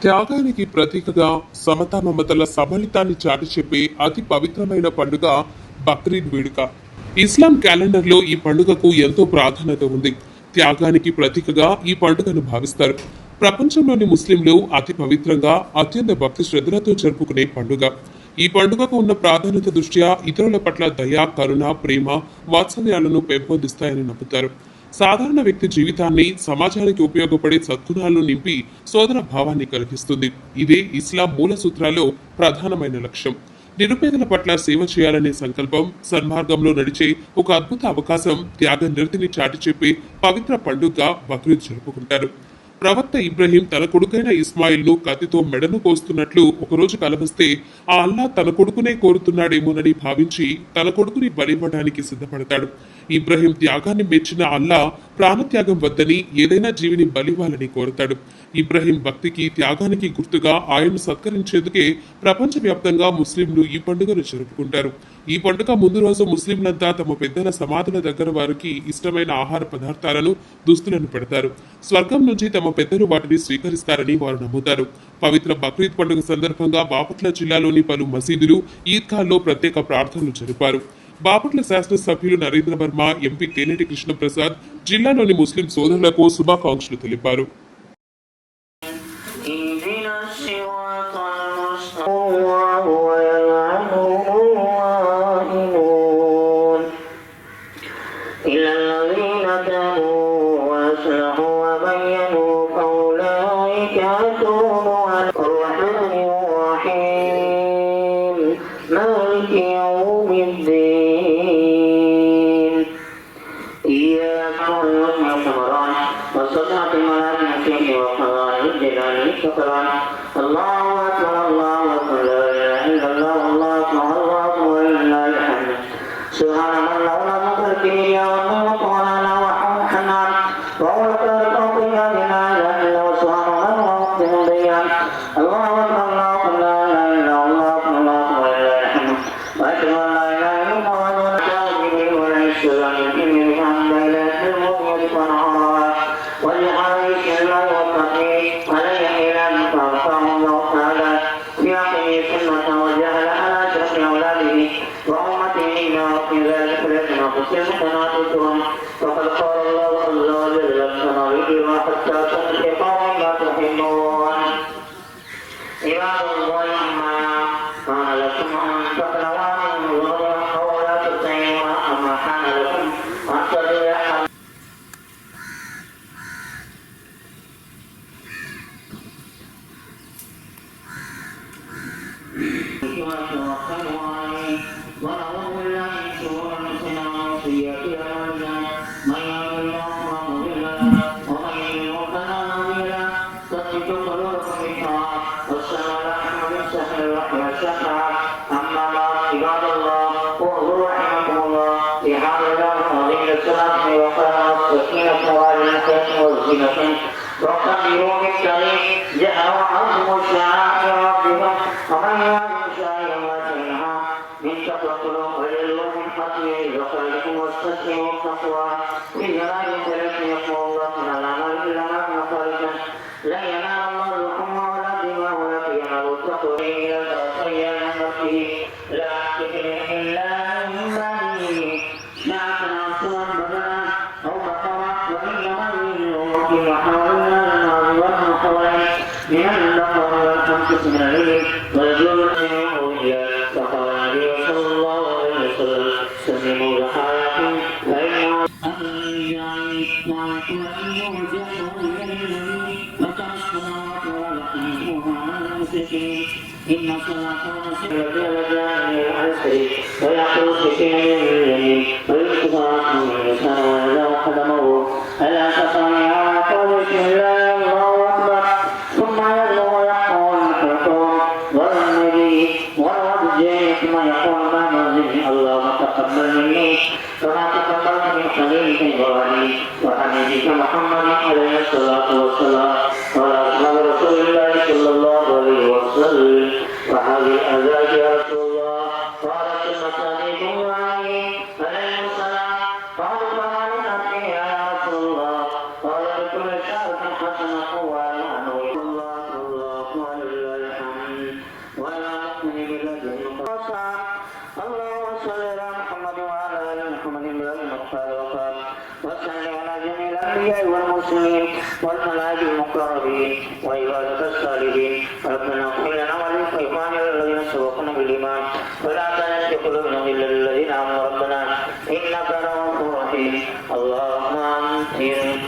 త్యాగానికి ప్రతీకగా సమతా మమతల సబలితాన్ని చాటి చెప్పే అతి పవిత్రమైన పండుగ బక్రీద్ వేడుక. ఇస్లాం క్యాలెండర్లో ఈ పండుగకు ఎంతో ప్రాధాన్యత ఉంది. త్యాగానికి ప్రతీకగా ఈ పండుగను భావిస్తారు. ప్రపంచంలోని ముస్లింలు అతి పవిత్రంగా అత్యంత భక్తి శ్రద్ధలతో జరుపుకునే పండుగ. ఈ పండుగకు ఉన్న ప్రాధాన్యత దృష్ట్యా ఇతరుల పట్ల దయ, కరుణ, ప్రేమ, వాత్సల్యాలను పెంపొందిస్తాయని నమ్ముతారు. సాధారణ వ్యక్తి జీవితాన్ని సమాజానికి ఉపయోగపడే సద్గుణాలను నింపి సోదర భావాన్ని కలిగిస్తుంది. ఇదే ఇస్లాం మూల సూత్రాల్లో ప్రధానమైన లక్ష్యం. నిరుపేదల పట్ల సేవ చేయాలనే సంకల్పం, సన్మార్గంలో నడిచే ఒక అద్భుత అవకాశం, త్యాగ నిరతిని చాటి చెప్పే పవిత్ర పండుగ బక్రీద్ జరుపుకుంటారు. ప్రవక్త ఇబ్రహీం తన కొడుకైన ఇస్మాయిల్ను కత్తితో మెడను కోస్తున్నట్లు ఒకరోజు కలవస్తే ఆ అల్లా తన కొడుకునే కోరుతున్నాడేమోనని భావించి తన కొడుకుని బలివ్వడానికి సిద్ధపడతాడు. ఇబ్రహీం త్యాగాన్ని మెచ్చిన అల్లా ప్రాణత్యాగం వద్దని ఏదైనా జీవిని బలివ్వాలని కోరుతాడు. ఇబ్రహీం భక్తికి, త్యాగానికి గుర్తుగా ఆయన్ను సత్కరించేందుకే ప్రపంచవ్యాప్తంగా ముస్లింలు ఈ పండుగను జరుపుకుంటారు. ఈ పండుగ ముందు రోజు ముస్లింలంతా తమ పెద్దల సమాధుల దగ్గర వారికి ఇష్టమైన ఆహార పదార్థాలను, దుస్తులను పెడతారు. స్వర్గం నుంచి తమ పెద్దలు వాటిని స్వీకరిస్తారని వారు నమ్ముతారు. పవిత్ర బక్రీద్ పండుగ సందర్భంగా బాపట్ల జిల్లాలోని పలు మసీదులు, ఈద్గాల్లో ప్రత్యేక ప్రార్థనలు జరిపారు. బాపట్ల శాసనసభ్యులు నరేంద్ర వర్మ, ఎంపీ తేనేటి కృష్ణప్రసాద్ జిల్లాలోని ముస్లిం సోదరులకు శుభాకాంక్షలు తెలిపారు. مالك يوم الدين إياك نعبد وصدق الملائكة وقضاء الجلال شكرا الله أكبر الله أكبر لا إله إلا الله الله أكبر الله أكبر ولله الحمد سبحان من له الملك الكبير والملك ولنا وحمدنا وهو الخالق بنا لا إله إلا هو سبحان من هو مقدم بيان الله أكبر الله أكبر لا إله إلا الله أكبر الله أكبر ولله الحمد وأشهد أن لا إله إلا الله وحده لا شريك له الحمد لله المؤمن ونعمه ولعائش الله والتقي عليه إلى فرفعه الله تعالى في عقله سنة وجعل على أشرف أولاده وأمته إلى وفي ذلك لكن أقسم قناتكم وقد قال الله عز وجل سنريد حتى تنفقوا مما تحبون عباد الله ما كان لكم أن تقرأوا من ظهر ولا تطيعوا أما كان لكم أن تدعوا ونعوذ بالله من شرور انفسنا ومن سيئات اعمالنا من يهده الله فلا مضل له ومن يضلل فلا هادي له ثبتوا قلوبكم بالطاعه والسلام عليكم بالسحر والشفاعه اما بعد عباد الله احضروا رحمكم الله في هذا اليوم عظيم الصلاه وقرأ السكينه والنعمه والزينه وكبروا بالتاريخ جاء وعظم الشعائر ربكم ومن يعظم شعائر الله فانها من تقوى القلوب ولله من حقه وخيركم واستسلموا التقوى في جلال ثلاث يقول الله من العمل الا ما من خالقا لا ينال الله لكم ولا دماء ولكن ينال التقوى الى التوصيه من ربه لا تكلم الا من بعده شاكرا صور بدنا او بقرا وانما يؤمن وحاولنا لنا وحاولنا من البقر والخمس من الليل ويجوز الى فقال النبي صلى الله عليه وسلم سلموا لحياكم فإنها إن الصلاة ويقول سكين اليمين ويقطع من اليسار ويدعو قدمه ألا تطمع ويقول بسم الله الله أكبر ثم يبلغ ويقول الحكم والنبي والرجل ثم يقول ما نزل اللهم تقبل مني كما تقبلت من خليلك إبراهيم وحبيبك محمد عليه الصلاة والسلام وعلى أصحاب رسول الله صلى الله عليه وسلم وهذه أزواج رسول الله قالت المصادق عليه السلام قالوا فما لنأتي يا رسول الله قال لكل شهر حسنة وعنه الله الله الأنبياء والمرسلين والملائكة المقربين وعبادك الصالحين ربنا اغفر لنا ولإخواننا الذين سبقونا بالإيمان ولا تجعل في قلوبنا غلا للذين آمنوا ربنا إنك رؤوف رحيم اللهم أنزل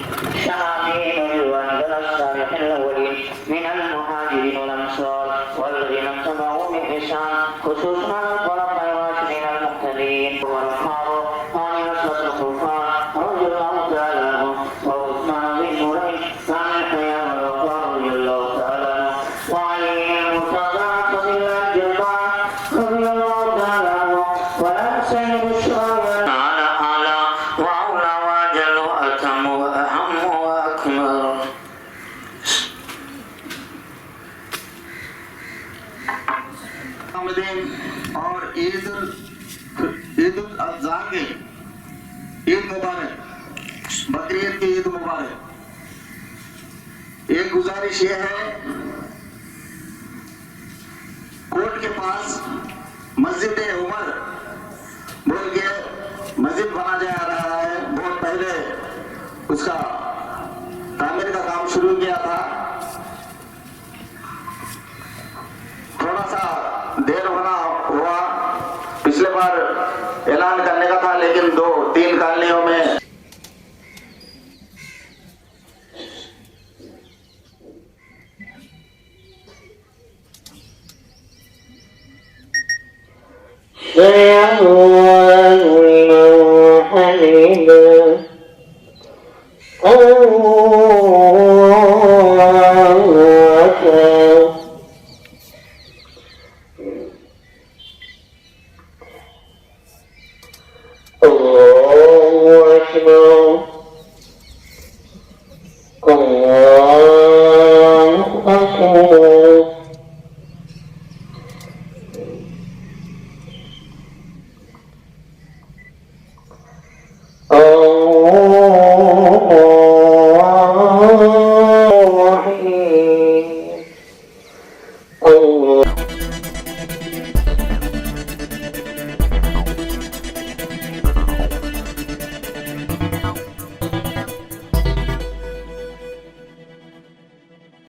شهادين والوالدين الصالحين الأولين من المهاجرين والأنصار والذين اتبعوا بإحسان خصوصا الخلفاء الراشدين المهتدين والفاروق آمين الخلفاء رضي الله تعالى عنهم وعثمان بن نورين كان الحياة والوفاء رضي الله تعالى عنه وعلي المرتضى فضل الجبار رضي الله تعالى عنه ولا سيد الشهداء على وأولى وأجل وأتم وأهم وأكمل. और ईद उल अज़हा की ईद मुबारक, बकरीद की ईद मुबारक। एक गुजारिश ये है, कोर्ट के पास मस्जिद उमर बोल के मस्जिद बना जा रहा है। बहुत पहले उसका तामीर का काम शुरू किया था। थोड़ा सा देर होना हुआ, पिछले बार ऐलान करने का था लेकिन 2-3 कॉलोनियों में Yeah.